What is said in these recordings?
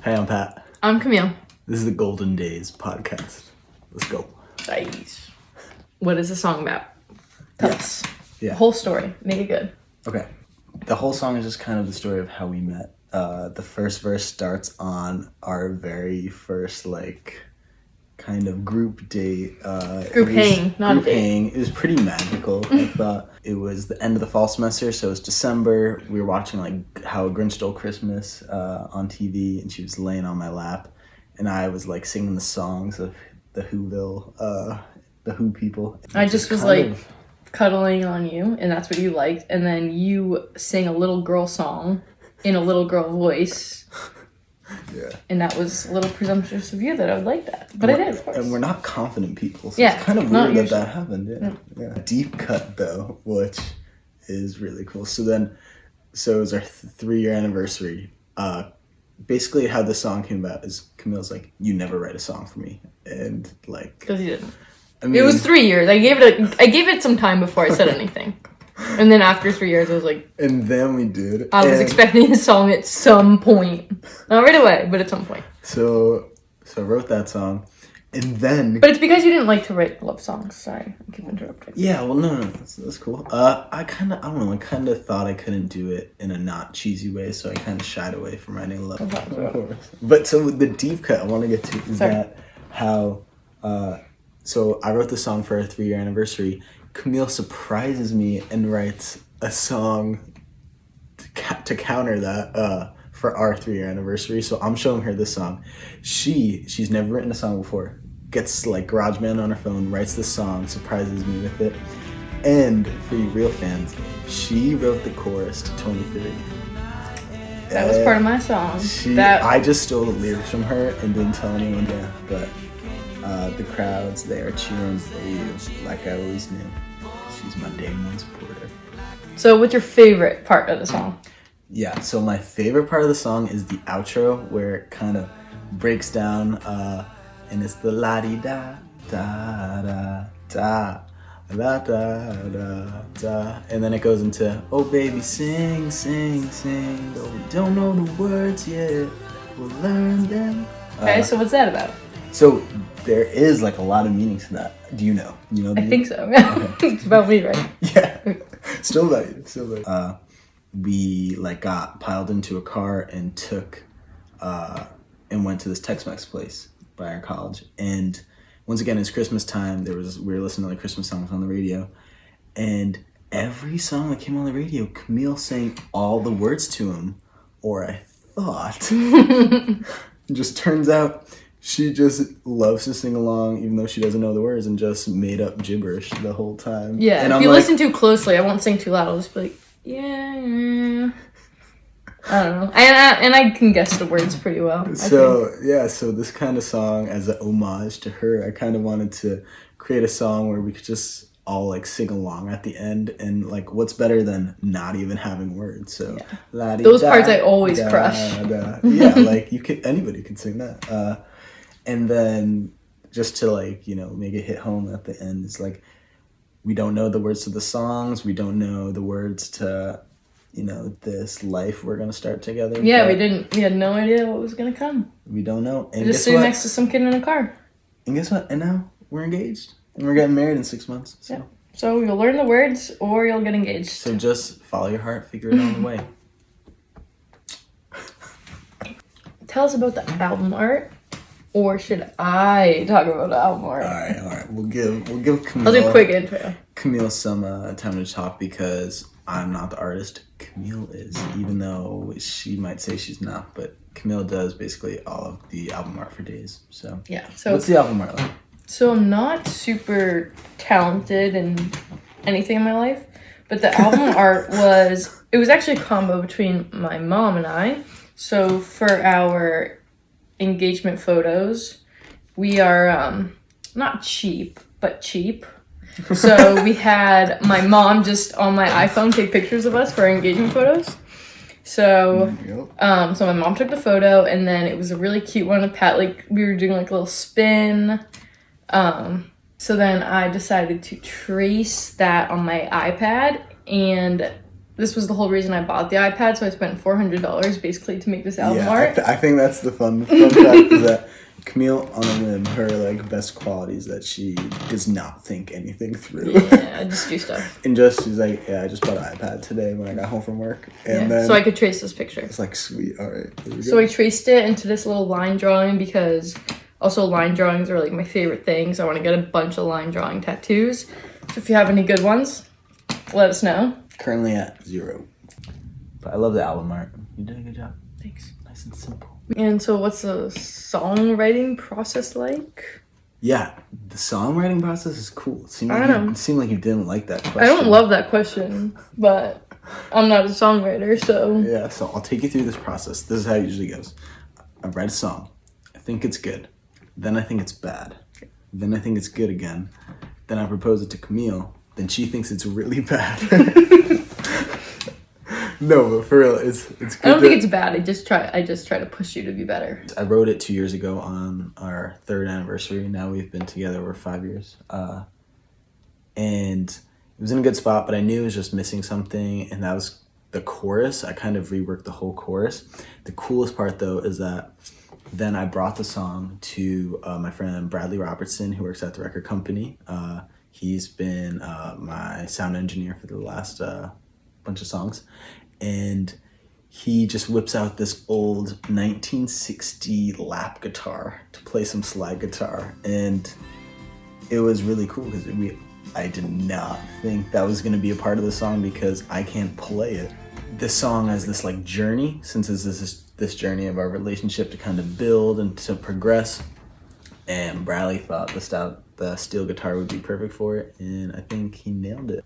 Hey, I'm Pat. I'm Camille. This is the Golden Days podcast. Let's go. Nice. What is the song about? Tell us. Yeah. The whole story. Make it good. Okay. The whole song is just kind of the story of how we met. The first verse starts on our very first, kind of group date. Group hang, not a date. Hang. It was pretty magical, I thought. It was the end of the fall semester, so it was December. We were watching, How a Grinch Stole Christmas on TV, and she was laying on my lap. And I was, singing the songs of the Whoville, the Who people. I just was, cuddling on you, and that's what you liked. And then you sang a little girl song in a little girl voice. Yeah. And that was a little presumptuous of you that I would like that. But I did, of course. And we're not confident people, so Yeah, it's kind of not weird usually. that happened. Yeah. Deep cut, though, which is really cool. So it was our 3-year anniversary. Basically, how the song came about is Camille's like, you never write a song for me. And, Because you didn't. I mean, It was 3 years. I gave it some time before I said anything. And then after 3 years, I was like... And then we did. I was expecting a song at some point. Not right away, but at some point. So I wrote that song. And then... But it's because you didn't like to write love songs. Sorry, I keep interrupting. Yeah, well, no, that's cool. I kind of thought I couldn't do it in a not cheesy way, so I kind of shied away from writing love songs. But so the deep cut I want to get to is that how... So I wrote the song for our 3-year anniversary. Camille surprises me and writes a song to counter that for our 3-year anniversary. So I'm showing her this song. She's never written a song before. Gets GarageBand on her phone, writes the song, surprises me with it. And for you real fans, she wrote the chorus to 23. That was part of my song. I just stole the lyrics from her and didn't tell anyone. Yeah, but the crowds, they are cheering for you like I always knew. She's my day one supporter. So what's your favorite part of the song? Yeah, so my favorite part of the song is the outro where it kind of breaks down and it's the la-di-da, da-da-da, la-da-da-da. And then it goes into, oh baby, sing, sing, sing. Though we don't know the words yet, we'll learn them. Okay, so what's that about? So there is a lot of meaning to that. Do you know? I think so. It's about me, right? Yeah. Still about you. We got piled into a car and took and went to this Tex-Mex place by our college. And once again, it's Christmas time. We were listening to Christmas songs on the radio, and every song that came on the radio, Camille sang all the words to him, or I thought. It just turns out she just loves to sing along, even though she doesn't know the words, and just made up gibberish the whole time. Yeah, and if you listen too closely, I won't sing too loud. I'll just be like, yeah. I don't know. And I can guess the words pretty well. So this kind of song, as an homage to her, I kind of wanted to create a song where we could just all sing along at the end, and what's better than not even having words? So those parts I always crush. Yeah, anybody could sing that. And then just to make it hit home at the end, it's we don't know the words to the songs, we don't know the words to this life we're gonna start together. Yeah, we had no idea what was gonna come. We don't know. And just sitting next to some kid in a car. And guess what? And now we're engaged. And we're getting married in 6 months. So. Yeah. So you'll learn the words or you'll get engaged. So just follow your heart, figure it out on the way. Tell us about the album art. Or should I talk about the album art? All right. We'll give Camille. I'll do a quick intro. Camille some time to talk because I'm not the artist. Camille is, even though she might say she's not, but Camille does basically all of the album art for Days. So yeah. So what's the album art like? So I'm not super talented in anything in my life, but the album art was actually a combo between my mom and I. So for our engagement photos, we are not cheap, but cheap. So we had my mom just on my iPhone take pictures of us for our engagement photos. So so my mom took the photo, and then it was a really cute one of Pat. We were doing a little spin. So then I decided to trace that on my iPad and this was the whole reason I bought the iPad. So I spent $400 basically to make this album Yeah, art. I think that's the fun fact is that Camille, on a whim, her like best quality is that she does not think anything through. Yeah, I just do stuff. And she's like, yeah, I just bought an iPad today when I got home from work. And then so I could trace this picture. it's like, sweet, all right. Here we So go. I traced it into this little line drawing because also line drawings are like my favorite things. I want to get a bunch of line drawing tattoos. So if you have any good ones, let us know. Currently at 0. But I love the album art. You did a good job. Thanks. Nice and simple. And so what's the songwriting process like? Yeah, the songwriting process is cool. It seemed I like don't know. it seemed like you didn't like that question. I don't love that question, but I'm not a songwriter, so... Yeah, so I'll take you through this process. This is how it usually goes. I write a song. I think it's good. Then I think it's bad. Then I think it's good again. Then I propose it to Camille. Then she thinks it's really bad. No, but for real, it's good. I don't think it's bad. I just try to push you to be better. I wrote it 2 years ago on our 3rd anniversary. Now we've been together over 5 years. And it was in a good spot, but I knew it was just missing something, and that was the chorus. I kind of reworked the whole chorus. The coolest part, though, is that then I brought the song to my friend Bradley Robertson, who works at the record company. He's been my sound engineer for the last bunch of songs. And he just whips out this old 1960 lap guitar to play some slide guitar. And it was really cool because I did not think that was going to be a part of the song because I can't play it. This song has this like journey, since this is this journey of our relationship to kind of build and to progress. And Bradley thought the steel guitar would be perfect for it, and I think he nailed it.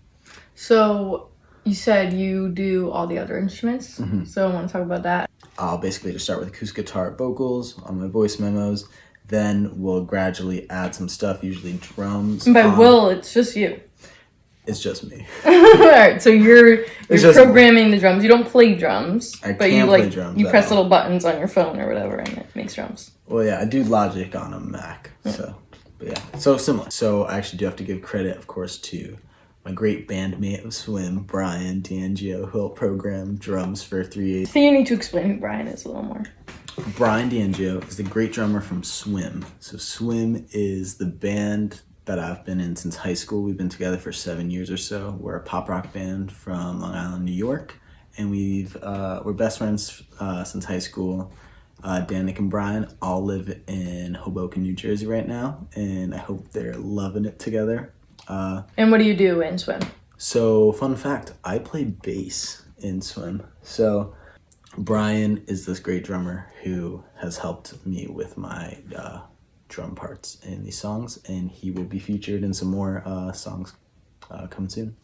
So you said you do all the other instruments, so I want to talk about that. I'll basically just start with acoustic guitar vocals on my voice memos. Then we'll gradually add some stuff, usually drums. And by it's just you. It's just me. Alright, so you're just programming the drums. You don't play drums, I but can't you play drums you at press all. little buttons on your phone or whatever, and it makes drums. Well, yeah, I do Logic on a Mac, so, but yeah, so similar. So I actually do have to give credit, of course, to my great bandmate of Swim, Brian D'Angio, who helped program drums for 3/8. I think you need to explain who Brian is a little more. Brian D'Angio is the great drummer from Swim. So Swim is the band that I've been in since high school. We've been together for 7 years or so. We're a pop rock band from Long Island, New York, and we're best friends since high school. Dan, Nick, and Brian all live in Hoboken, New Jersey right now, and I hope they're loving it together. And what do you do in Swim? So, fun fact, I play bass in Swim. So, Brian is this great drummer who has helped me with my drum parts in these songs, and he will be featured in some more songs coming soon.